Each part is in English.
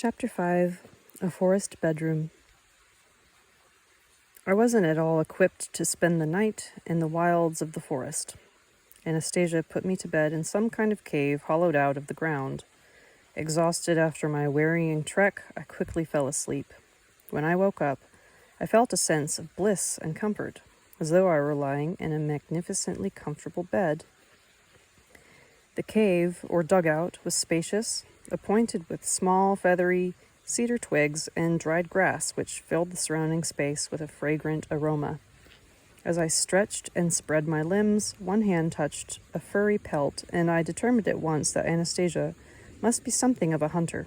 Chapter 5, A Forest Bedroom. I wasn't at all equipped to spend the night in the wilds of the forest. Anastasia put me to bed in some kind of cave hollowed out of the ground. Exhausted after my wearying trek, I quickly fell asleep. When I woke up, I felt a sense of bliss and comfort, as though I were lying in a magnificently comfortable bed. The cave, or dugout, was spacious, appointed with small, feathery cedar twigs and dried grass, which filled the surrounding space with a fragrant aroma. As I stretched and spread my limbs, one hand touched a furry pelt, and I determined at once that Anastasia must be something of a hunter.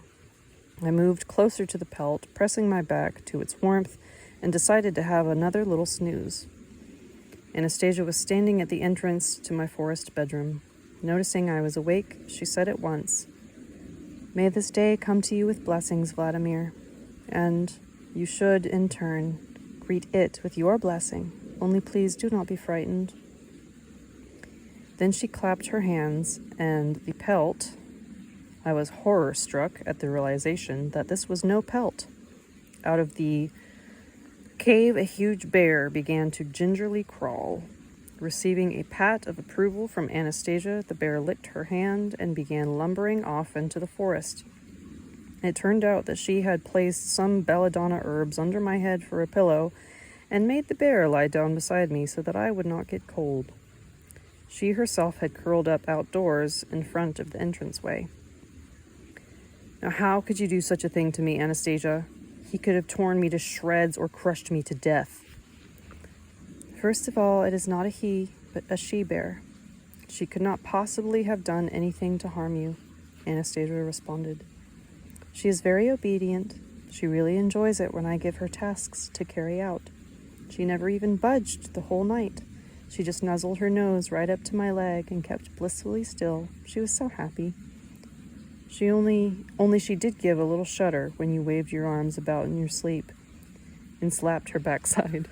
I moved closer to the pelt, pressing my back to its warmth, and decided to have another little snooze. Anastasia was standing at the entrance to my forest bedroom. Noticing I was awake, she said at once, "May this day come to you with blessings, Vladimir, and you should, in turn, greet it with your blessing. Only please do not be frightened." Then she clapped her hands, and the pelt... I was horror-struck at the realization that this was no pelt. Out of the cave, a huge bear began to gingerly crawl. Receiving a pat of approval from Anastasia, the bear licked her hand and began lumbering off into the forest. It turned out that she had placed some belladonna herbs under my head for a pillow and made the bear lie down beside me so that I would not get cold. She herself had curled up outdoors in front of the entranceway. "Now how could you do such a thing to me, Anastasia? He could have torn me to shreds or crushed me to death." "First of all, it is not a he, but a she-bear. She could not possibly have done anything to harm you," Anastasia responded. "She is very obedient. She really enjoys it when I give her tasks to carry out. She never even budged the whole night. She just nuzzled her nose right up to my leg and kept blissfully still. She was so happy. She she did give a little shudder when you waved your arms about in your sleep and slapped her backside."